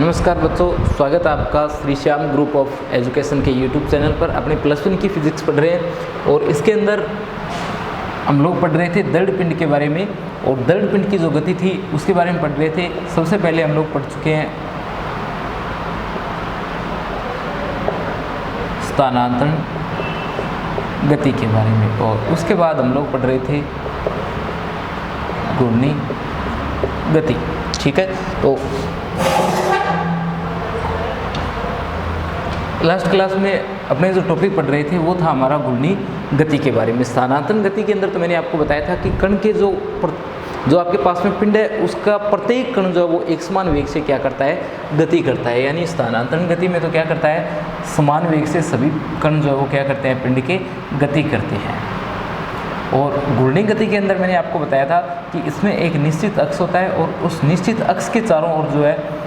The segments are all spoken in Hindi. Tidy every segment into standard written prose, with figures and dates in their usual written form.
नमस्कार बच्चों, स्वागत है आपका Shri Shyam group of education के यूट्यूब चैनल पर। अपने +1 की फिजिक्स पढ़ रहे हैं और इसके अंदर हम लोग पढ़ रहे थे दृढ़ पिंड के बारे में। और दृढ़ पिंड की जो गति थी उसके बारे में पढ़ रहे थे। सबसे पहले हम लोग पढ़ चुके हैं स्थानांतरण गति के बारे में, और उसके बाद हम लोग पढ़ रहे थे घूर्णी गति। ठीक है, तो लास्ट क्लास में अपने जो टॉपिक पढ़ रहे थे वो था हमारा घूर्णी गति के बारे में। स्थानांतरण गति के अंदर तो मैंने आपको बताया था कि कण के जो आपके पास में पिंड है उसका प्रत्येक कण जो है वो एक समान वेग से क्या करता है, गति करता है। यानी स्थानांतरण गति में तो क्या करता है, समान वेग से सभी कण जो है वो क्या करते हैं, पिंड के गति करते हैं। और घूर्णी गति के अंदर मैंने आपको बताया था कि इसमें एक निश्चित अक्ष होता है और उस निश्चित अक्ष के चारों ओर जो है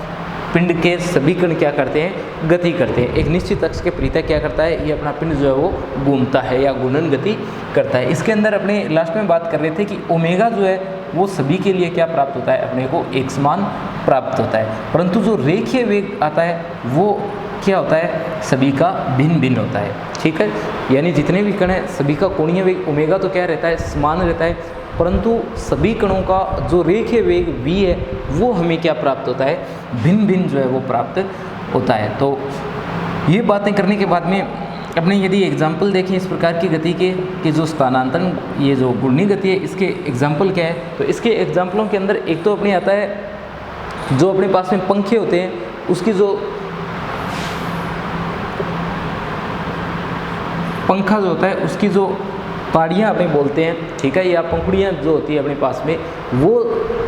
पिंड के सभी कण क्या करते हैं, गति करते हैं। एक निश्चित अक्ष के परितः क्या करता है, ये अपना पिंड जो है वो घूमता है या घूर्णन गति करता है। इसके अंदर अपने लास्ट में बात कर रहे थे कि ओमेगा जो है वो सभी के लिए क्या प्राप्त होता है, अपने को एक समान प्राप्त होता है। परंतु जो रेखीय वेग आता है वो क्या होता है, सभी का भिन्न भिन्न होता है। ठीक है, यानी जितने भी कण हैं सभी का कोणीय वेग ओमेगा तो क्या रहता है, समान रहता है, परंतु सभी कणों का जो रेखीय वेग v है वो हमें क्या प्राप्त होता है, भिन्न भिन्न जो है वो प्राप्त होता है। तो ये बातें करने के बाद में अपने यदि एग्जाम्पल देखें इस प्रकार की गति के कि जो स्थानांतरण, ये जो घूर्णी गति है इसके एग्जाम्पल क्या है, तो इसके एग्जाम्पलों के अंदर एक तो अपने आता है जो अपने पास में पंखे होते हैं उसकी जो पंखा जो होता है उसकी जो ताड़ियाँ अपने बोलते हैं, ठीक है, या पंखुड़ियाँ जो होती है अपने पास में वो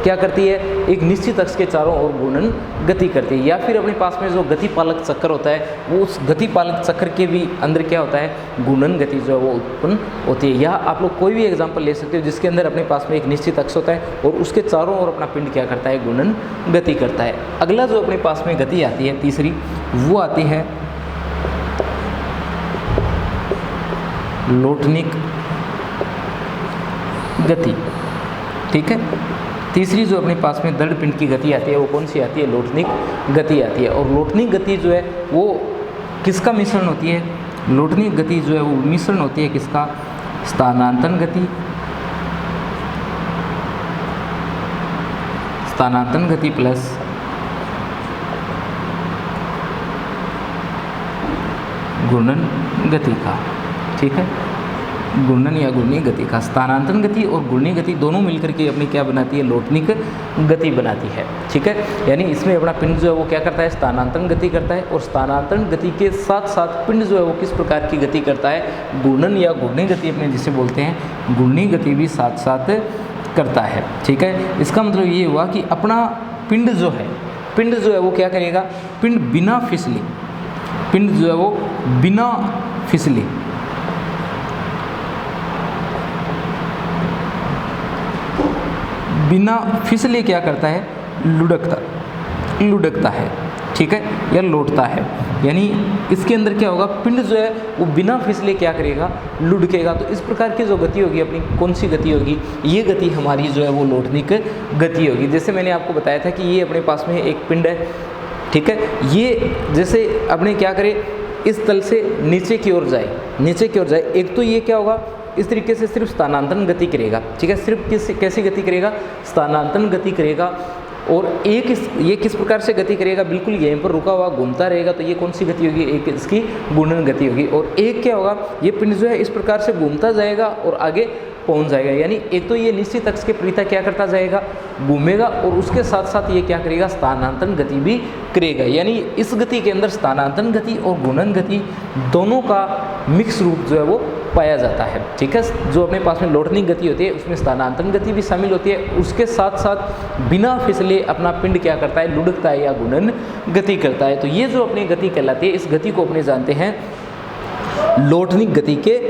क्या करती है, एक निश्चित अक्ष के चारों ओर घूर्णन गति करती है। या फिर अपने पास में जो गतिपालक चक्र होता है वो उस गतिपालक चक्र के भी अंदर क्या होता है, घूर्णन गति जो है वो उत्पन्न होती है। या आप लोग कोई भी एग्जाम्पल ले सकते हो जिसके अंदर अपने पास में एक निश्चित अक्ष होता है और उसके चारों ओर अपना पिंड क्या करता है, घूर्णन गति करता है। अगला जो अपने पास में गति आती है तीसरी, वो आती है लोटनिक गति। ठीक है, तीसरी जो अपने पास में दृढ़ पिंड की गति आती है वो कौन सी आती है, लोटनिक गति आती है। और लोटनिक गति जो है वो किसका मिश्रण होती है, लोटनिक गति जो है वो मिश्रण होती है किसका, स्थानांतरण गति, स्थानांतरण गति प्लस घूर्णन गति का। ठीक है, घूर्णन या घूर्णी गति का। स्थानांतरण गति और घूर्णी गति दोनों मिलकर के अपनी क्या बनाती है, लोटनिक गति बनाती है। ठीक है, यानी इसमें अपना पिंड जो है वो क्या करता है, स्थानांतरण गति करता है, और स्थानांतरण गति के साथ साथ पिंड जो है वो किस प्रकार की गति करता है, घूर्णन या घूर्णी गति अपने जिसे बोलते हैं, घूर्णी गति भी साथ साथ करता है। ठीक है, इसका मतलब ये हुआ कि अपना पिंड जो है वो क्या करेगा, पिंड बिना फिसले, पिंड जो है वो बिना फिसले क्या करता है, लुढ़कता है। ठीक है, या लौटता है। यानी इसके अंदर क्या होगा, पिंड जो है वो बिना फिसले क्या करेगा, लुढ़केगा। तो इस प्रकार की जो गति होगी अपनी, कौन सी गति होगी, ये गति हमारी जो है वो लोटनिक गति होगी। जैसे मैंने आपको बताया था कि ये अपने पास में एक पिंड है। ठीक है, ये जैसे अपने क्या करे, इस तल से नीचे की ओर जाए, एक तो ये क्या होगा, इस तरीके से सिर्फ स्थानांतरण गति करेगा। ठीक है, सिर्फ कैसी गति करेगा, स्थानांतरण गति करेगा। और ये किस प्रकार से गति करेगा, बिल्कुल यहीं पर रुका हुआ घूमता रहेगा, तो ये कौन सी गति होगी, एक इसकी घूर्णन गति होगी। और एक क्या होगा, ये पिंड जो है इस प्रकार से घूमता जाएगा और आगे पहुंच जाएगा। यानी एक तो ये निश्चित अक्ष के परितः क्या करता जाएगा, घूमेगा, और उसके साथ साथ ये क्या करेगा, स्थानांतरण गति भी करेगा। यानी इस गति के अंदर स्थानांतरण गति और घूर्णन गति दोनों का मिक्स रूप जो है वो पाया जाता है। ठीक है, जो अपने पास में लोटनिक गति होती है उसमें स्थानांतरण गति भी शामिल होती है, उसके साथ साथ बिना फिसले अपना पिंड क्या करता है, लुढ़कता है या घूर्णन गति करता है। तो ये जो अपनी गति कहलाती है, इस गति को अपने जानते हैं लोटनिक गति के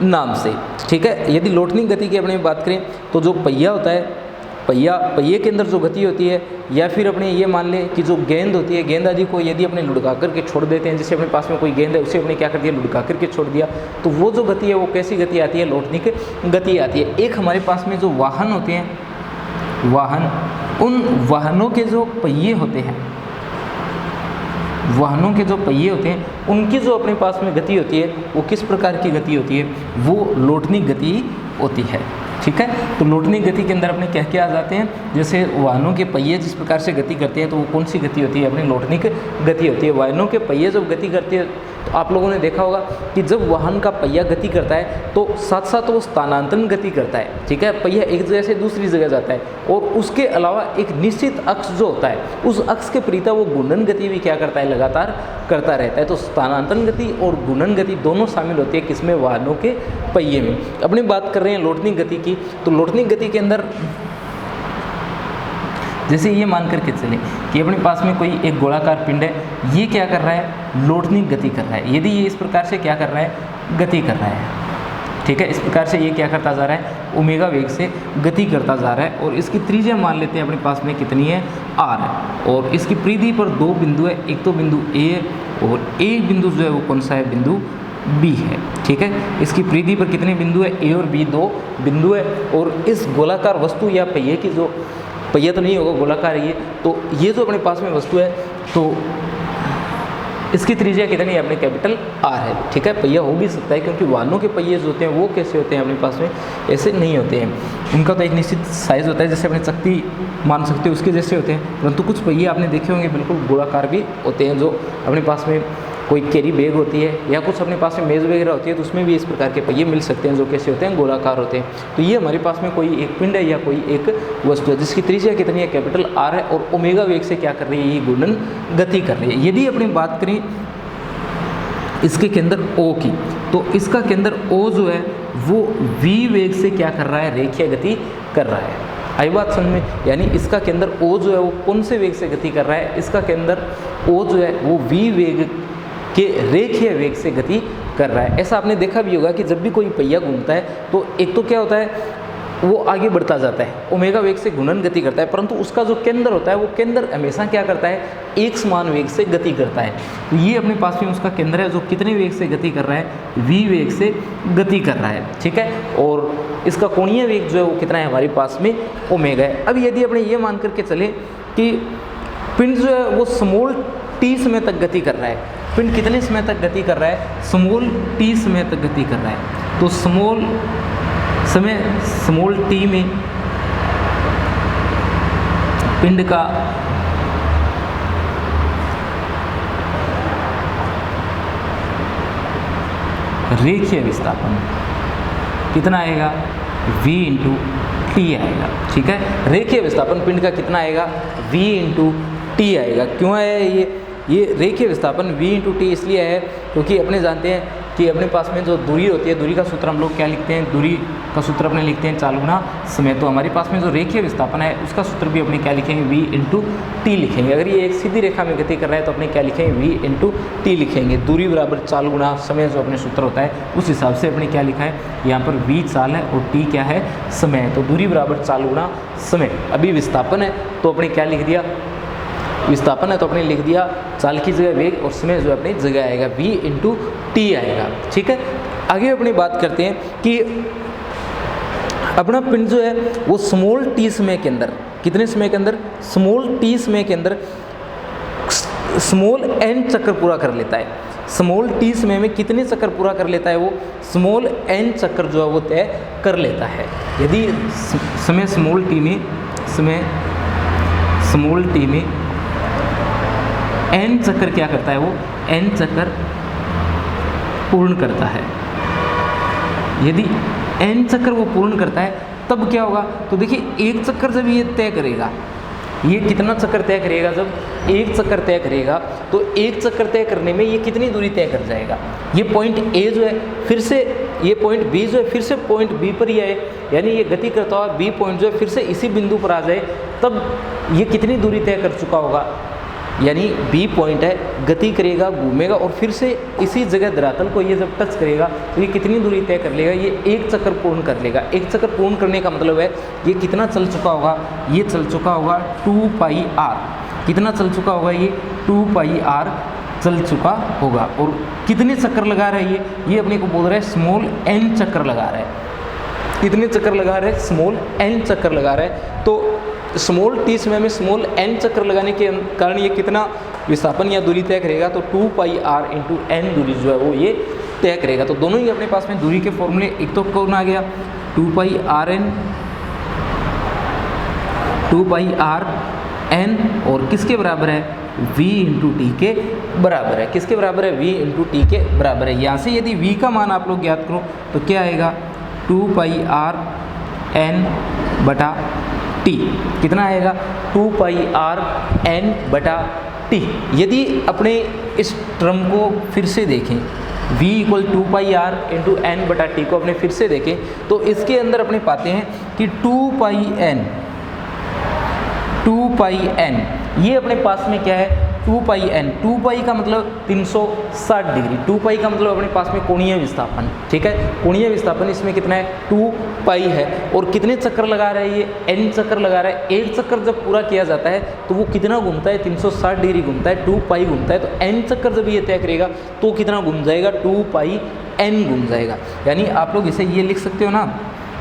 नाम से। ठीक है, यदि लोटनिक गति की अपने बात करें तो जो पहिया होता है, पहिए के अंदर जो गति होती है, या फिर अपने ये मान लें कि जो गेंद होती है, गेंद आदि को यदि अपने लुढ़का करके छोड़ देते हैं, जैसे अपने पास में कोई गेंद है उसे अपने क्या कर दिया, लुढ़का करके छोड़ दिया, तो वो जो गति है वो कैसी गति आती है, लोटनिक गति आती है। एक हमारे पास में जो वाहन होते हैं, वाहन, उन वाहनों के जो पहिए होते हैं, वाहनों के जो पहिए होते हैं उनकी जो अपने पास में गति होती है वो किस प्रकार की गति होती है, वो लोटनिक गति होती है। ठीक है, तो लोटनिक गति के अंदर अपने क्या क्या आ जाते हैं, जैसे वाहनों के पहिए जिस प्रकार से गति करते हैं तो वो कौन सी गति होती है, अपनी लोटनिक गति होती है। वाहनों के पहिए जब गति करते हैं तो आप लोगों ने देखा होगा कि जब वाहन का पहिया गति करता है तो साथ साथ वो स्थानांतरण गति करता है। ठीक है, पहिया एक जगह से दूसरी जगह जाता है और उसके अलावा एक निश्चित अक्ष जो होता है उस अक्ष के परिता वो घूर्णन गति भी क्या करता है, लगातार करता रहता है। तो स्थानांतरण गति और घूर्णन गति दोनों शामिल होती है किसमें, वाहनों के पहिए में। अपनी बात कर रहे हैं लोटनिक गति की, तो लोटनिक गति के अंदर जैसे ये मान करके चलें कि अपने पास में कोई एक गोलाकार पिंड है, ये क्या कर रहा है, लोटनिक गति कर रहा है। यदि ये इस प्रकार से क्या कर रहा है, गति कर रहा है। ठीक है, इस प्रकार से ये क्या करता जा रहा है, ओमेगा वेग से गति करता जा रहा है और इसकी त्रिज्या मान लेते हैं अपने पास में कितनी है, r है। और इसकी परिधि पर दो बिंदु है, एक तो बिंदु A और एक बिंदु जो है वो कौन सा है, बिंदु B है। ठीक है, इसकी परिधि पर कितने बिंदु है, A और B दो बिंदु है। और इस गोलाकार वस्तु या पहिए की जो, पहिया तो नहीं होगा, गोलाकार है ये, तो ये जो अपने पास में वस्तु है तो इसकी त्रिज्या कितनी है, अपने कैपिटल R है। ठीक है, पहिया हो भी सकता है क्योंकि वाहनों के पहिए जो होते हैं वो कैसे होते हैं, अपने पास में ऐसे नहीं होते हैं, उनका तो एक निश्चित साइज़ होता है, जैसे अपने चक्की मान सकते हो उसके जैसे होते हैं। परंतु कुछ पहिए आपने देखे होंगे बिल्कुल गोलाकार भी होते हैं, जो अपने पास में कोई कैरी बैग होती है या कुछ अपने पास में मेज़ वगैरह होती है तो उसमें भी इस प्रकार के पहिए मिल सकते हैं जो कैसे होते हैं, गोलाकार होते हैं। तो ये हमारे पास में कोई एक पिंड है या कोई एक वस्तु है जिसकी त्रिज्या कितनी है, कैपिटल R है और ओमेगा वेग से क्या कर रही है, ये घूर्णन गति कर रही है। यदि अपनी बात करें इसके केंद्र O की, तो इसका केंद्र O जो है वो V वेग से क्या कर रहा है, रेखीय गति कर रहा है। आई बात समझ में, यानी इसका केंद्र O जो है वो कौन से वेग से गति कर रहा है, इसका केंद्र O जो है वो V वेग के रेखीय वेग से गति कर रहा है। ऐसा आपने देखा भी होगा कि जब भी कोई पहिया घूमता है तो एक तो क्या होता है, वो आगे बढ़ता जाता है, ओमेगा वेग से घूर्णन गति करता है, परंतु उसका जो केंद्र होता है वो केंद्र हमेशा क्या करता है, एक समान वेग से गति करता है। तो ये अपने पास में उसका केंद्र है जो कितने वेग से गति कर रहा है, v वेग से गति कर रहा है। ठीक है, और इसका कोणीय वेग जो है वो कितना है, हमारे पास में ओमेगा है। अब यदि अपने ये मान करके चले कि पिंड जो है वो स्मॉल t समय तक गति कर रहा है, पिंड कितने समय तक गति कर रहा है, स्मॉल t समय तक गति कर रहा है। तो स्मॉल t में पिंड का रेखीय विस्थापन कितना आएगा, v इंटू टी आएगा। ठीक है, रेखीय विस्थापन पिंड का कितना आएगा, v इंटू टी आएगा। क्यों आया ये रेखीय विस्थापन v इंटू टी इसलिए है क्योंकि अपने जानते हैं कि अपने पास में जो दूरी होती है, दूरी का सूत्र हम लोग क्या लिखते हैं, दूरी का सूत्र अपने लिखते हैं 4 गुना समय। तो हमारे पास में जो रेखीय विस्थापन है उसका सूत्र भी अपने क्या लिखेंगे, v इंटू टी लिखेंगे। अगर ये एक सीधी रेखा में गति कर रहा है तो अपने क्या लिखेंगे, v इंटू टी लिखेंगे। दूरी बराबर 4 गुना समय जो अपने सूत्र होता है उस हिसाब से अपने क्या लिखा है, यहाँ पर v चाल है और t क्या है, समय है। तो दूरी बराबर 4 गुना समय। अभी विस्थापन है तो अपने क्या लिख दिया, विस्थापन है तो अपने लिख दिया चाल की जगह वेग और समय जो अपनी जगह आएगा, v इंटू टी आएगा। ठीक है, आगे अपनी बात करते हैं कि अपना पिंड जो है वो स्मॉल t समय के अंदर, कितने समय के अंदर, स्मॉल t समय के अंदर स्मॉल n चक्कर पूरा कर लेता है। स्मॉल t समय में कितने चक्कर पूरा कर लेता है, वो स्मॉल n चक्कर जो है वो तय कर लेता है। यदि समय स्मॉल t में n चक्कर क्या करता है, वो n चक्कर पूर्ण करता है। यदि n चक्कर वो पूर्ण करता है तब क्या होगा, तो देखिए एक चक्कर जब ये तय करेगा, ये कितना चक्कर तय करेगा, जब एक चक्कर तय करेगा तो एक चक्कर तय करने में ये कितनी दूरी तय कर जाएगा। ये पॉइंट A जो है फिर से, ये पॉइंट B जो है फिर से पॉइंट B पर ही आए, यानी ये गति करता हुआ B पॉइंट जो है फिर से इसी बिंदु पर आ जाए, तब ये कितनी दूरी तय कर चुका होगा, यानी B पॉइंट है, गति करेगा, घूमेगा और फिर से इसी जगह धरातल को ये जब टच करेगा तो ये कितनी दूरी तय कर लेगा, ये एक चक्कर पूर्ण कर लेगा। एक चक्कर पूर्ण करने का मतलब है ये कितना चल चुका होगा, ये चल चुका होगा 2 पाई r। कितना चल चुका होगा, ये 2 पाई r चल चुका होगा। और कितने चक्कर लगा रहा है ये अपने को बोल रहा है स्मॉल n चक्कर लगा रहा है। कितने चक्कर लगा रहा है, स्मॉल n चक्कर लगा रहा है। तो स्मॉल t समय में स्मॉल n चक्कर लगाने के कारण ये कितना विस्थापन या दूरी तय करेगा, तो 2πr × n दूरी जो है वो ये तय करेगा। तो दोनों ही अपने पास में दूरी के फॉर्मूले, एक तो कौन आ गया 2πrn और किसके बराबर है, v × t के बराबर है। किसके बराबर है, v × t के बराबर है। यहाँ से यदि v का मान आप लोग ज्ञात करो तो क्या आएगा 2πrn बटा t, कितना आएगा 2πrn बटा t। यदि अपने इस टर्म को फिर से देखें, v = 2πr × n बटा t को अपने फिर से देखें तो इसके अंदर अपने पाते हैं कि 2πn ये अपने पास में क्या है 2πn, 2π का मतलब 360 डिग्री, 2π का मतलब अपने पास में कोणीय विस्थापन, ठीक है। कोणीय विस्थापन इसमें कितना है 2π है। और कितने चक्कर लगा रहा है, ये n चक्कर लगा रहा है। एक चक्कर जब पूरा किया जाता है तो वो कितना घूमता है, 360 डिग्री घूमता है, 2π घूमता है। तो n चक्कर जब ये तय करेगा तो कितना घूम जाएगा, 2πn घूम जाएगा। यानी आप लोग इसे ये लिख सकते हो ना,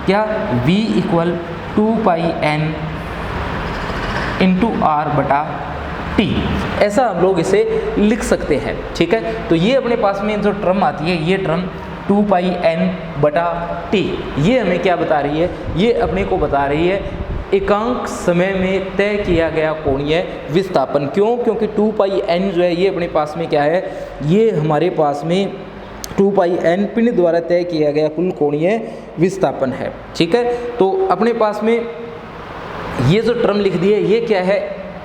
क्या v = 2πn × r बटा t, ऐसा हम लोग इसे लिख सकते हैं, ठीक है। तो ये अपने पास में जो टर्म आती है, ये टर्म 2πn बटा t, ये हमें क्या बता रही है, ये अपने को बता रही है एकांक समय में तय किया गया कोणीय विस्थापन। क्यों, क्योंकि 2πn जो है ये अपने पास में क्या है, ये हमारे पास में 2πn पिंड द्वारा तय किया गया कुल कोणीय विस्थापन है, ठीक है। तो अपने पास में ये जो टर्म लिख दी है ये क्या है,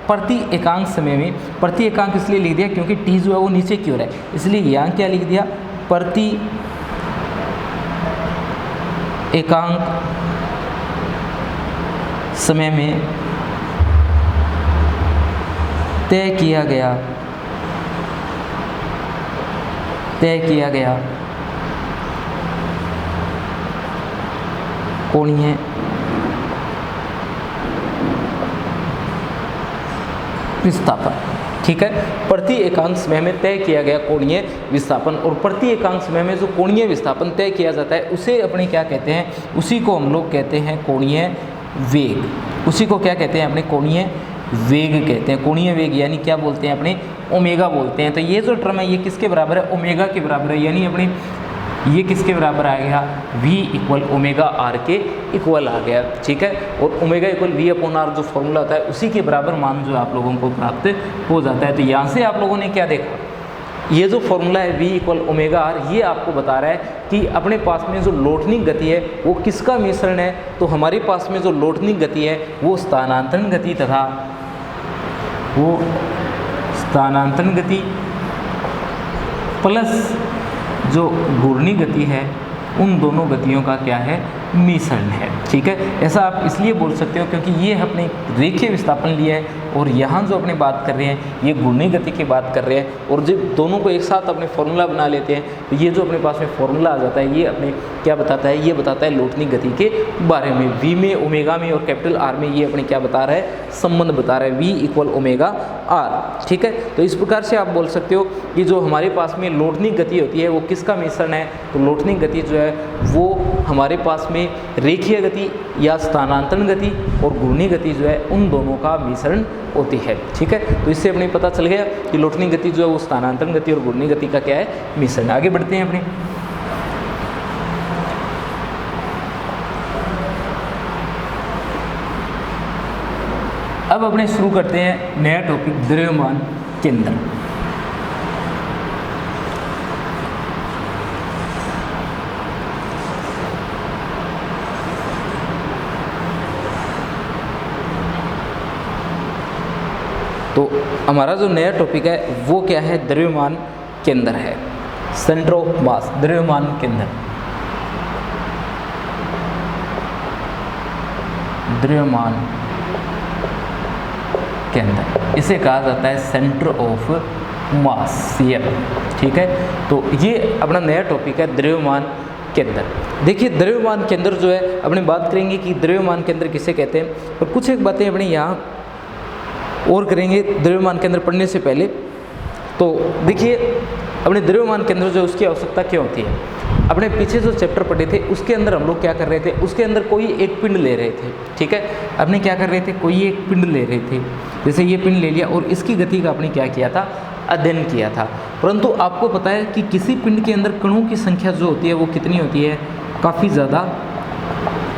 प्रति एकांक समय में, प्रति एकांक इसलिए लिख दिया क्योंकि t जो है वो नीचे की ओर है, इसलिए यहाँ क्या लिख दिया, प्रति एकांक समय में तय किया गया कोणीय विस्थापन, ठीक है। प्रति एकांक समय में तय किया गया कोणीय विस्थापन, और प्रति एकांक समय में जो कोणीय विस्थापन तय किया जाता है उसे अपने क्या कहते हैं, उसी को हम लोग कहते हैं कोणीय वेग। उसी को क्या कहते हैं, अपने कोणीय वेग कहते हैं। कोणीय वेग यानी क्या बोलते हैं, अपने ओमेगा बोलते हैं। तो ये जो टर्म है ये किसके बराबर है, ओमेगा के बराबर है। यानी अपने ये किसके बराबर आ गया, v = ω/r के इक्वल आ गया, ठीक है। और ओमेगा = v/r जो फॉर्मूला होता है उसी के बराबर मान जो आप लोगों को प्राप्त हो जाता है। तो यहाँ से आप लोगों ने क्या देखा, ये जो फॉर्मूला है v = ω/r, ये आपको बता रहा है कि अपने पास में जो लौटनी गति है वो किसका मिश्रण है। तो हमारे पास में जो लौटनी गति है वो स्थानांतरण गति तथा प्लस जो घूर्णी गति है उन दोनों गतियों का क्या है, मिश्रण है, ठीक है। ऐसा आप इसलिए बोल सकते हो क्योंकि ये अपने रेखीय विस्थापन लिए है और यहाँ जो अपने बात कर रहे हैं ये घूर्णी गति की बात कर रहे हैं। और जब दोनों को एक साथ अपने फॉर्मूला बना लेते हैं तो ये जो अपने पास में फॉर्मूला आ जाता है ये अपने क्या बताता है, ये बताता है लौटनी गति के बारे में। v में, ओमेगा में और R में ये अपने क्या बता रहा है, संबंध बता रहा है, v = ω/r, ठीक है। तो इस प्रकार से आप बोल सकते हो कि जो हमारे पास में लौटनी गति होती है वो किसका मिश्रण है। तो लौटनी गति जो है वो हमारे पास में रेखीय गति या स्थानांतरण गति और घूर्णी गति जो है उन दोनों का मिश्रण होती है, ठीक है। तो इससे अपने पता चल गया कि लौटनी गति जो है वो स्थानांतरण गति और घूर्णी गति का क्या है, मिश्रण। आगे बढ़ते हैं अपने। अब अपने शुरू करते हैं नया टॉपिक, द्रव्यमान केंद्र। तो हमारा जो नया टॉपिक है वो क्या है, द्रव्यमान केंद्र है, सेंटर ऑफ मास, द्रव्यमान केंद्र। द्रव्यमान केंद्र इसे कहा जाता है सेंटर ऑफ मास, CM, ठीक है। तो ये अपना नया टॉपिक है द्रव्यमान केंद्र। देखिए द्रव्यमान केंद्र जो है अपने बात करेंगे कि द्रव्यमान केंद्र किसे कहते हैं और कुछ एक बातें अपने यहाँ और करेंगे द्रव्यमान केंद्र पढ़ने से पहले। तो देखिए अपने द्रव्यमान केंद्र जो उसकी आवश्यकता क्यों होती है। अपने अपने पीछे जो चैप्टर पढ़े थे उसके अंदर हम लोग क्या कर रहे थे, उसके अंदर कोई एक पिंड ले रहे थे, ठीक है। अपने क्या कर रहे थे, कोई एक पिंड ले रहे थे, जैसे ये पिंड ले लिया और इसकी गति का अपने क्या किया था, अध्ययन किया था। परंतु आपको पता है कि किसी पिंड के अंदर कणों की संख्या जो होती है वो कितनी होती है, काफ़ी ज़्यादा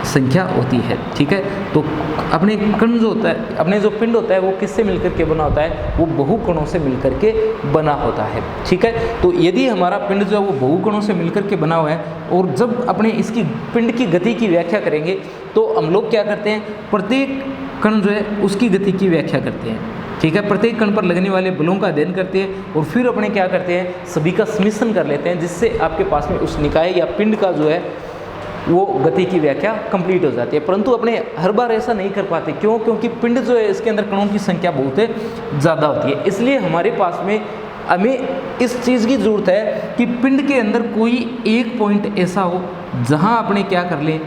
संख्या होती है, ठीक है। तो अपने कण जो होता है, अपने जो पिंड होता है वो किससे मिलकर के बना होता है, वो बहुकणों से मिलकर के बना होता है, ठीक है। तो यदि हमारा पिंड जो है वो बहुकणों से मिलकर के बना हुआ है और जब अपने इसकी पिंड की गति की व्याख्या करेंगे तो हम लोग क्या करते हैं, प्रत्येक कण जो है उसकी गति की व्याख्या करते हैं, ठीक है। प्रत्येक कण पर लगने वाले बलों का अध्ययन करते हैं और फिर अपने क्या करते हैं, सभी का सम्मिश्रण कर लेते हैं, जिससे आपके पास में उस निकाय या पिंड का जो है वो गति की व्याख्या कंप्लीट हो जाती है। परंतु अपने हर बार ऐसा नहीं कर पाते, क्यों, क्योंकि पिंड जो है इसके अंदर कणों की संख्या बहुत ज़्यादा होती है। इसलिए हमारे पास में हमें इस चीज़ की ज़रूरत है कि पिंड के अंदर कोई एक पॉइंट ऐसा हो जहां अपने क्या कर लें,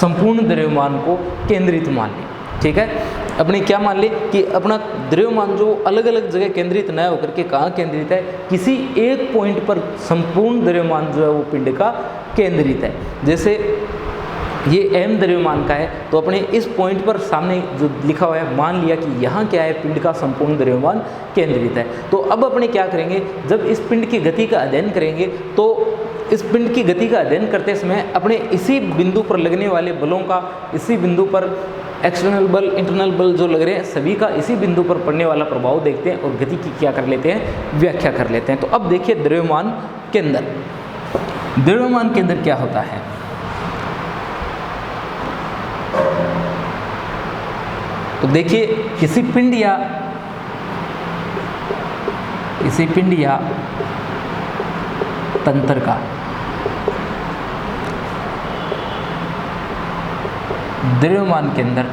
संपूर्ण द्रव्यमान को केंद्रित मान लें, ठीक है। अपने क्या मान ले कि अपना द्रव्यमान जो अलग अलग जगह केंद्रित न होकर के कहाँ केंद्रित है, किसी एक पॉइंट पर संपूर्ण द्रव्यमान जो है वो पिंड का केंद्रित है। जैसे ये m द्रव्यमान का है तो अपने इस पॉइंट पर सामने जो लिखा हुआ है, मान लिया कि यहाँ क्या है, पिंड का संपूर्ण द्रव्यमान केंद्रित है। तो अब अपने क्या करेंगे, जब इस पिंड की गति का अध्ययन करेंगे तो इस पिंड की गति का अध्ययन करते समय अपने इसी बिंदु पर लगने वाले बलों का, इसी बिंदु पर एक्सटर्नल बल, इंटरनल बल जो लग रहे हैं सभी का इसी बिंदु पर पड़ने वाला प्रभाव देखते हैं और गति की क्या कर लेते हैं, व्याख्या कर लेते हैं। तो अब देखिए द्रव्यमान केंद्र, द्रव्यमान केंद्र क्या होता है। तो देखिए किसी पिंड या तंत्र का द्रव्यमान केंद्र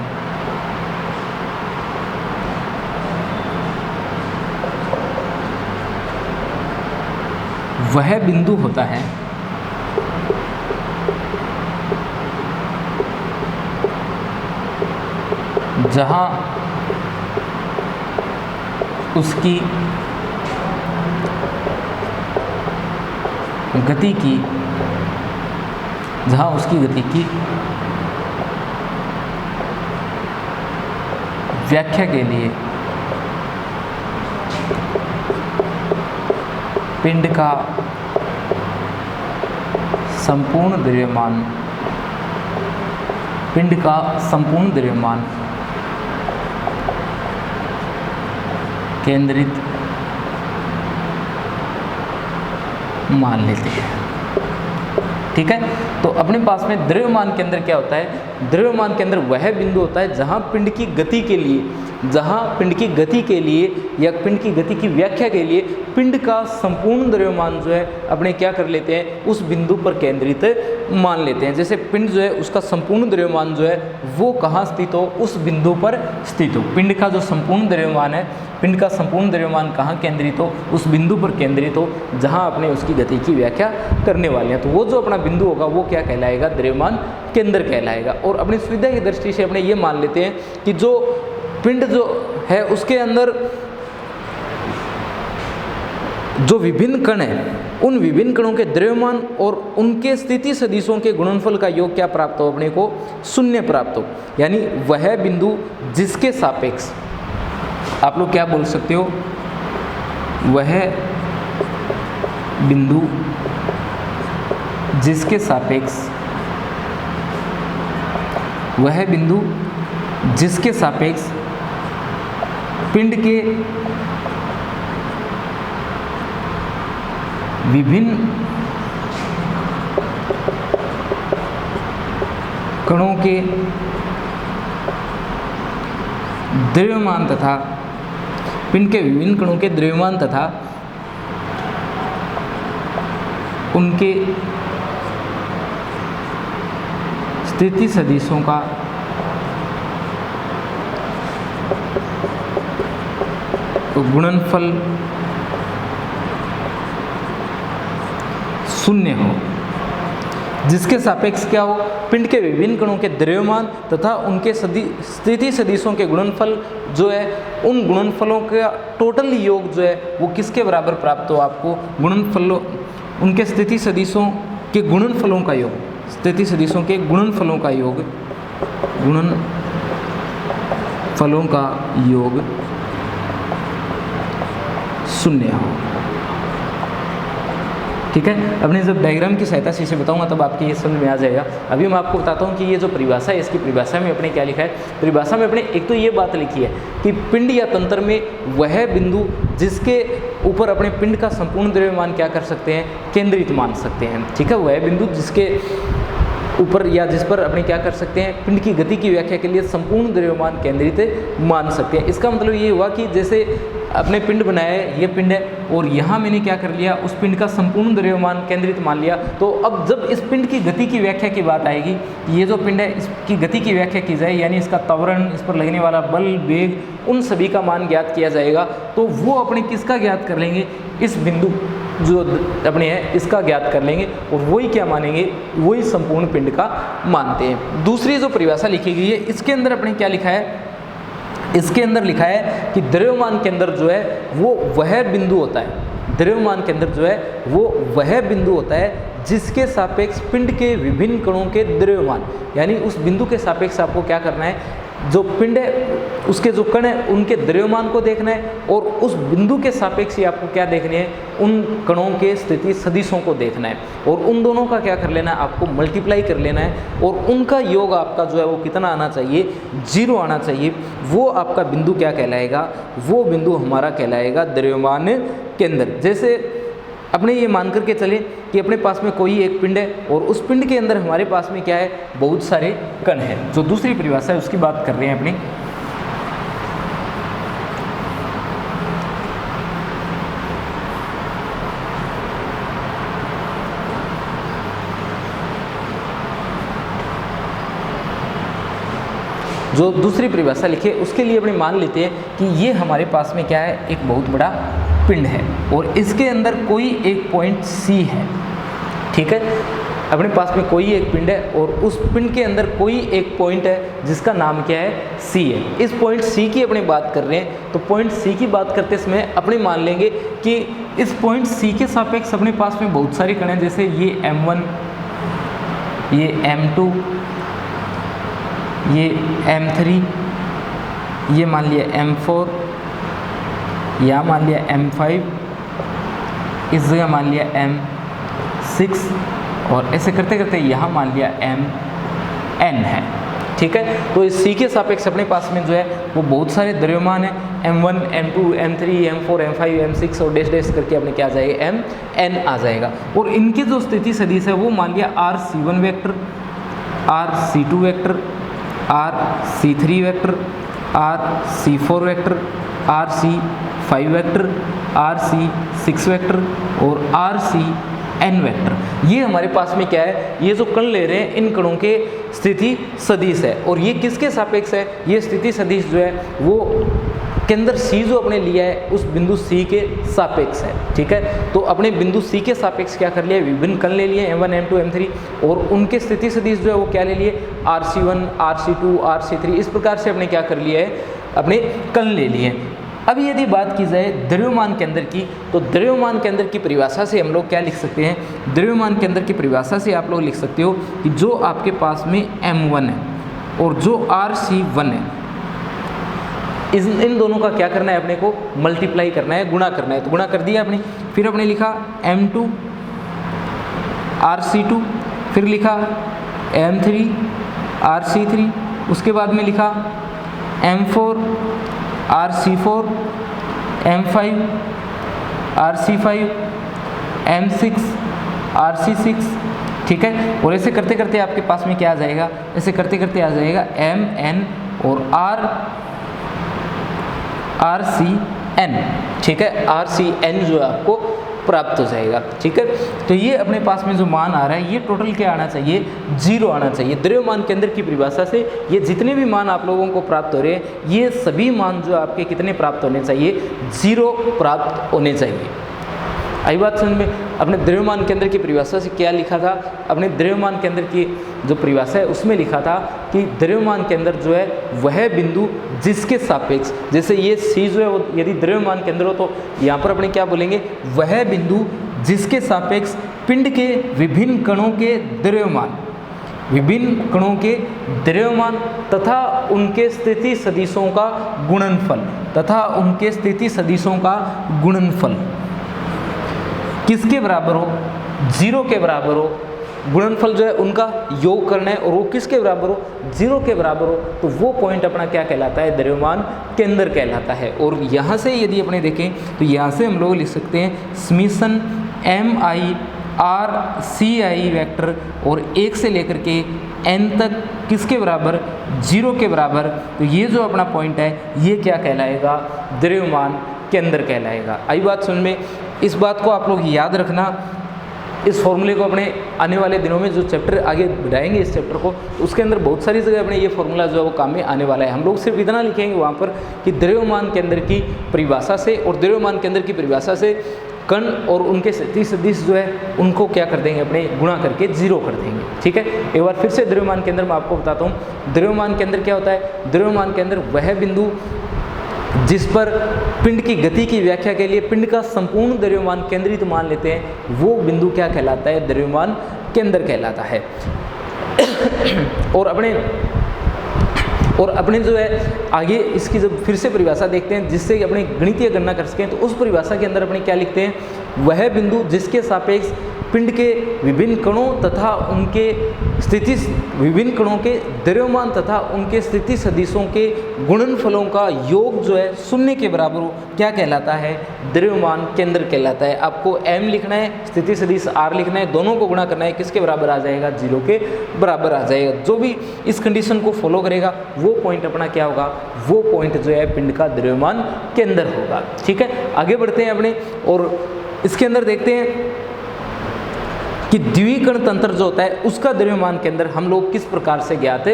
वह बिंदु होता है जहां उसकी गति की व्याख्या के लिए पिंड का संपूर्ण द्रव्यमान केंद्रित मान लेते हैं, ठीक है। तो अपने पास में द्रव्यमान केंद्र क्या होता है, द्रव्यमान केंद्र वह बिंदु होता है जहां पिंड की गति के लिए या पिंड की गति की व्याख्या के लिए पिंड का संपूर्ण द्रव्यमान जो है अपने क्या कर लेते हैं, उस बिंदु पर केंद्रित मान लेते हैं। जैसे पिंड जो है उसका संपूर्ण द्रव्यमान जो है वो कहाँ स्थित हो, उस बिंदु पर स्थित हो। पिंड का जो संपूर्ण द्रव्यमान है, पिंड का संपूर्ण द्रव्यमान कहाँ केंद्रित हो, उस बिंदु पर केंद्रित हो जहाँ अपने उसकी गति की व्याख्या करने वाले हैं। तो वो जो अपना बिंदु होगा वो क्या कहलाएगा, द्रव्यमान केंद्र कहलाएगा। और अपनी सुविधा की दृष्टि से अपने ये मान लेते हैं कि जो पिंड जो है उसके अंदर जो विभिन्न कण हैं, उन विभिन्न कणों के द्रव्यमान और उनके स्थिति सदिशों के गुणनफल का योग क्या प्राप्त हो, अपने को शून्य प्राप्त हो। यानी वह बिंदु जिसके सापेक्ष आप लोग क्या बोल सकते हो, वह बिंदु जिसके सापेक्ष पिंड के विभिन्न कणों के द्रव्यमान तथा पिंड के विभिन्न कणों के द्रव्यमान तथा उनके स्थिति सदिशों का गुणनफल शून्य हो, जिसके सापेक्ष क्या हो, पिंड के विभिन्न कणों के द्रव्यमान तथा उनके स्थिति सदिशों के गुणनफल जो है, उन गुणनफलों का टोटल योग जो है वो किसके बराबर प्राप्त हो आपको, गुणनफलों उनके स्थिति सदिशों के गुणनफलों का योग, स्थिति सदिशों के गुणनफलों का योग, गुणनफलों का योग शून्य हो। ठीक है, अपने जब डायग्राम की सहायता से इसे बताऊंगा तब आपके ये समझ में आ जाएगा। अभी मैं आपको बताता हूँ कि ये जो परिभाषा है, इसकी परिभाषा में अपने क्या लिखा है। परिभाषा में अपने एक तो ये बात लिखी है कि पिंड या तंत्र में वह बिंदु जिसके ऊपर अपने पिंड का संपूर्ण द्रव्यमान क्या कर सकते हैं, केंद्रित मान सकते हैं। ठीक है, वह बिंदु जिसके ऊपर या जिस पर अपने क्या कर सकते हैं, पिंड की गति की व्याख्या के लिए संपूर्ण द्रव्यमान केंद्रित मान सकते हैं। इसका मतलब ये हुआ कि जैसे अपने पिंड बनाया है, ये पिंड है और यहाँ मैंने क्या कर लिया, उस पिंड का संपूर्ण द्रव्यमान केंद्रित मान लिया। तो अब जब इस पिंड की गति की व्याख्या की बात आएगी, ये जो पिंड है इसकी गति की व्याख्या की जाए, यानी इसका त्वरण, इस पर लगने वाला बल, वेग, उन सभी का मान ज्ञात किया जाएगा। तो वो अपने किसका ज्ञात कर लेंगे, इस बिंदु जो अपने है इसका ज्ञात कर लेंगे और वही क्या मानेंगे, वही संपूर्ण पिंड का मानते हैं। दूसरी जो परिभाषा लिखी गई है, इसके अंदर अपने क्या लिखा है, इसके अंदर लिखा है कि द्रव्यमान के अंदर जो है वो वह बिंदु होता है, द्रव्यमान के अंदर जो है वो वह बिंदु होता है जिसके सापेक्ष पिंड के विभिन्न कणों के द्रव्यमान, यानी उस बिंदु के सापेक्ष आपको क्या करना है, जो पिंड है उसके जो कण है उनके द्रव्यमान को देखना है और उस बिंदु के सापेक्ष ही आपको क्या देखने है, उन कणों के स्थिति सदिशों को देखना है और उन दोनों का क्या कर लेना है, आपको मल्टीप्लाई कर लेना है और उनका योग आपका जो है वो कितना आना चाहिए, 0 आना चाहिए। वो आपका बिंदु क्या कहलाएगा, वो बिंदु हमारा कहलाएगा द्रव्यमान केंद्र। जैसे अपने ये मान करके चले कि अपने पास में कोई एक पिंड है और उस पिंड के अंदर हमारे पास में क्या है, बहुत सारे कण हैं। जो दूसरी परिभाषा है उसकी बात कर रहे हैं अपने। जो दूसरी परिभाषा लिखे उसके लिए अपने मान लेते हैं कि ये हमारे पास में क्या है, एक बहुत बड़ा पिंड है और इसके अंदर कोई एक पॉइंट C है। ठीक है, अपने पास में कोई एक पिंड है और उस पिंड के अंदर कोई एक पॉइंट है जिसका नाम क्या है, C है। इस पॉइंट C की अपने बात कर रहे हैं, तो पॉइंट C की बात करते समय अपने मान लेंगे कि इस पॉइंट C के सापेक्ष अपने पास में बहुत सारे कण हैं, जैसे ये M1, ये M2, ये M3, ये मान लिया M4, या मान लिया M5, इस जगह मान लिया M6 और ऐसे करते करते यहाँ मान लिया MN है। ठीक है, तो इस C के सापेक्ष अपने पास में जो है वो बहुत सारे द्रव्यमान है, M1, M2, M3, M4, M5, M6 और डैश डैश करके अपने क्या आ जाएगा, MN आ जाएगा। और इनके जो स्थिति सदिश है वो मान लिया RC1 vector, RC2 vector, RC3 vector, RC4 vector, RC5 vector, RC6 vector और RCN वेक्टर। ये हमारे पास में क्या है, ये जो कण ले रहे हैं इन कणों के स्थिति सदिश है और ये किसके सापेक्ष है, ये स्थिति सदिश जो है वो केंद्र C जो अपने लिया है उस बिंदु C के सापेक्ष है। ठीक है, तो अपने बिंदु C के सापेक्ष क्या कर लिया, विभिन्न कण ले लिए M1, M2, M3 और उनके स्थिति सदिश जो है वो क्या ले लिए, RC1, RC2, RC3, इस प्रकार से अपने क्या कर लिया है, अपने कण ले लिए। अब यदि बात की जाए द्रव्यमान केंद्र की, तो द्रव्यमान केंद्र की परिभाषा से हम लोग क्या लिख सकते हैं, द्रव्यमान केंद्र की परिभाषा से आप लोग लिख सकते हो कि जो आपके पास में M1 है और जो RC1 है, इन दोनों का क्या करना है, अपने को मल्टीप्लाई करना है, गुणा करना है। तो गुणा कर दिया अपने, फिर अपने लिखा M2 RC2, फिर लिखा M3 RC3, उसके बाद में लिखा M4 RC4, M5 RC5, M6 RC6। ठीक है, और ऐसे करते करते आपके पास में क्या आ जाएगा, ऐसे करते करते आ जाएगा MN और RCN। ठीक है, RCN जो है आपको प्राप्त हो जाएगा। ठीक है, तो ये अपने पास में जो मान आ रहा है ये टोटल क्या आना चाहिए, 0 आना चाहिए। द्रव्यमान केंद्र की परिभाषा से ये जितने भी मान आप लोगों को प्राप्त हो रहे हैं, ये सभी मान जो आपके कितने प्राप्त होने चाहिए, 0 प्राप्त होने चाहिए। आई बात समझ में। अपने द्रव्यमान केंद्र की परिभाषा से क्या लिखा था, अपने द्रव्यमान केंद्र की जो परिभाषा है उसमें लिखा था कि द्रव्यमान केंद्र जो है वह बिंदु जिसके सापेक्ष, जैसे ये C जो है वो यदि द्रव्यमान केंद्र हो तो यहाँ पर अपने क्या बोलेंगे, वह बिंदु जिसके सापेक्ष पिंड के विभिन्न कणों के द्रव्यमान, विभिन्न कणों के द्रव्यमान तथा उनके स्थिति सदिशों का गुणनफल, तथा उनके स्थिति सदिशों का गुणनफल किसके बराबर हो, 0 के बराबर हो। गुणनफल जो है उनका योग करना है और वो किसके बराबर हो, 0 के बराबर हो, तो वो पॉइंट अपना क्या कहलाता है, द्रव्यमान केंद्र कहलाता है। और यहाँ से यदि अपने देखें तो यहाँ से हम लोग लिख सकते हैं समीशन MIRCI वेक्टर और 1 से लेकर के n तक किसके बराबर, 0 के बराबर। तो ये जो अपना पॉइंट है ये क्या कहलाएगा, द्रव्यमान केंद्र कहलाएगा। आई बात समझ में। इस बात को आप लोग याद रखना, इस फॉर्मूले को अपने आने वाले दिनों में जो चैप्टर आगे बढ़ाएंगे इस चैप्टर को, उसके अंदर बहुत सारी जगह अपने ये फॉर्मूला जो है वो काम में आने वाला है। हम लोग सिर्फ इतना लिखेंगे वहाँ पर कि द्रव्यमान केंद्र की परिभाषा से, और द्रव्यमान केंद्र की परिभाषा से कण और उनके स्थिति सदिश जो है उनको क्या कर देंगे, अपने गुणा करके 0 कर देंगे। ठीक है, एक बार फिर से द्रव्यमान केंद्र मैं आपको बताता हूँ। द्रव्यमान केंद्र क्या होता है, द्रव्यमान केंद्र वह बिंदु जिस पर पिंड की गति की व्याख्या के लिए पिंड का संपूर्ण द्रव्यमान केंद्रित मान लेते हैं, वो बिंदु क्या कहलाता है, द्रव्यमान केंद्र कहलाता है। और अपने जो है आगे इसकी जब फिर से परिभाषा देखते हैं जिससे अपने गणितीय गणना कर सकें, तो उस परिभाषा के अंदर अपने क्या लिखते हैं, वह बिंदु जिसके सापेक्ष पिंड के विभिन्न कणों तथा उनके स्थिति, विभिन्न कणों के द्रव्यमान तथा उनके स्थिति सदिशों के गुणनफलों का योग जो है 0 के बराबर हो, क्या कहलाता है, द्रव्यमान केंद्र कहलाता है। आपको m लिखना है, स्थिति सदिश r लिखना है, दोनों को गुणा करना है, किसके बराबर आ जाएगा, 0 के बराबर आ जाएगा। जो भी इस कंडीशन को फॉलो करेगा वो पॉइंट अपना क्या होगा, वो पॉइंट जो है पिंड का द्रव्यमान केंद्र होगा। ठीक है, आगे बढ़ते हैं अपने, और इसके अंदर देखते हैं कि द्विकण तंत्र जो होता है उसका द्रव्यमान केंद्र हम लोग किस प्रकार से ज्ञात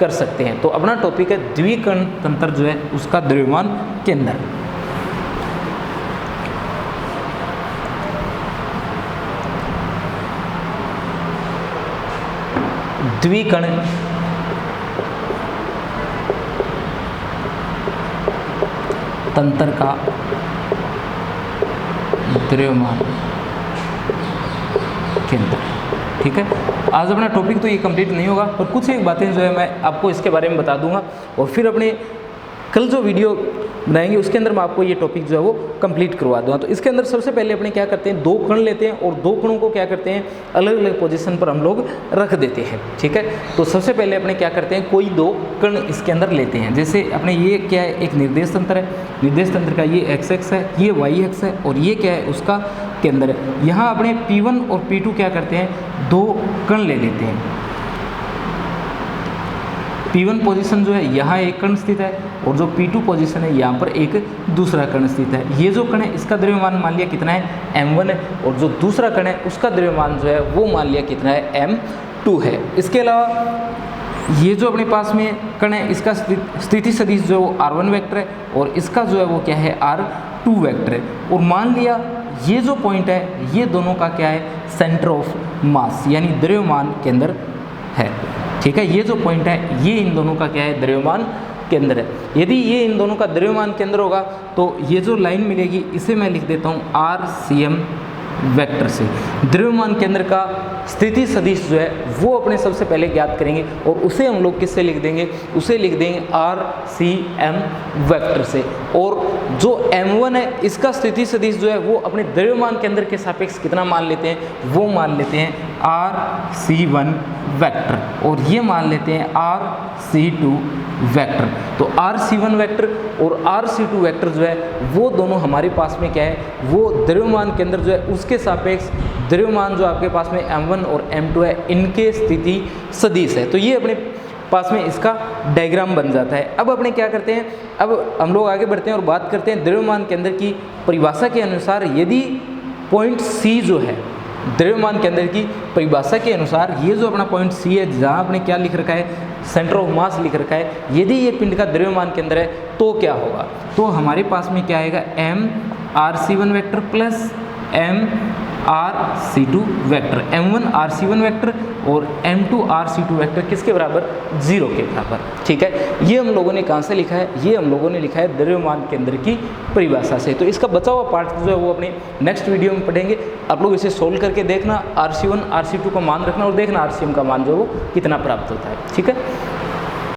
कर सकते हैं। तो अपना टॉपिक है द्विकण तंत्र जो है उसका द्रव्यमान केंद्र। द्विकण तंत्र का द्रव्यमान केंद्र। ठीक है, आज अपना टॉपिक तो ये कंप्लीट नहीं होगा, पर कुछ एक बातें जो है मैं आपको इसके बारे में बता दूंगा, और फिर अपने कल जो वीडियो बनाएंगे उसके अंदर मैं आपको ये टॉपिक जो है वो कंप्लीट करवा दूंगा। तो इसके अंदर सबसे पहले अपने क्या करते हैं, 2 कण लेते हैं और 2 कणों को क्या करते हैं, अलग अलग पोजीशन पर हम लोग रख देते हैं। ठीक है, तो सबसे पहले अपने क्या करते हैं, कोई 2 कण इसके अंदर लेते हैं। जैसे अपने ये क्या है, एक निर्देश तंत्र है, निर्देश तंत्र का ये x एक्स है, ये y एक्स है, और ये क्या है, उसका केंद्र है। यहाँ अपने P1 और P2 क्या करते हैं, 2 कण ले लेते हैं। P1 पोजीशन जो है यहाँ एक कण स्थित है, और जो P2 पोजीशन है यहाँ पर एक दूसरा कण स्थित है। ये जो कण है इसका द्रव्यमान मान लिया कितना है, m1 है, और जो दूसरा कण है उसका द्रव्यमान जो है वो मान लिया कितना है, m2 है। इसके अलावा ये जो अपने पास में कण है इसका स्थिति सदिश जो है वो r1 वेक्टर है, और इसका जो है वो क्या है, r2 वेक्टर है। और मान लिया ये जो पॉइंट है ये दोनों का क्या है, सेंटर ऑफ मास यानी द्रव्यमान केंद्र है। ठीक है, ये जो पॉइंट है ये इन दोनों का क्या है, द्रव्यमान केंद्र है। यदि ये इन दोनों का द्रव्यमान केंद्र होगा तो ये जो लाइन मिलेगी इसे मैं लिख देता हूँ RCM वेक्टर से। द्रव्यमान केंद्र का स्थिति सदिश जो है वो अपने सबसे पहले ज्ञात करेंगे, और उसे हम लोग किससे लिख देंगे, उसे लिख देंगे RCM वेक्टर से। और जो m1 है इसका स्थिति सदिश जो है वो अपने द्रव्यमान केंद्र के सापेक्ष कितना मान लेते हैं, वो मान लेते हैं RC1 वेक्टर, और ये मान लेते हैं RC2 वेक्टर। तो RC1 वेक्टर और RC2 वेक्टर जो है वो दोनों हमारे पास में क्या है, वो द्रव्यमान केंद्र जो है उसके सापेक्ष द्रव्यमान जो आपके पास में m1 और m2 है इनके स्थिति सदिश है। तो ये अपने पास में इसका डायग्राम बन जाता है। अब अपने क्या करते हैं, अब हम लोग आगे बढ़ते हैं और बात करते हैं द्रव्यमान केंद्र की परिभाषा के अनुसार। यदि पॉइंट C जो है द्रव्यमान केंद्र की परिभाषा के अनुसार, ये जो अपना पॉइंट C है जहाँ आपने क्या लिख रखा है, सेंटर ऑफ मास लिख रखा है, यदि ये पिंड का द्रव्यमान केंद्र है तो क्या होगा, तो हमारे पास में क्या आएगा, m RC1 vector plus m RC2 vector, M1 RC1 vector और M2 RC2 वेक्टर किसके बराबर, 0 के बराबर। ठीक है, ये हम लोगों ने कहाँ से लिखा है, ये हम लोगों ने लिखा है द्रव्यमान केंद्र की परिभाषा से। तो इसका बचा हुआ पार्ट जो है वो अपने नेक्स्ट वीडियो में पढ़ेंगे। आप लोग इसे सोल्व करके देखना, RC1 RC2 का मान रखना और देखना RCM का मान जो है वो कितना प्राप्त होता है। ठीक है।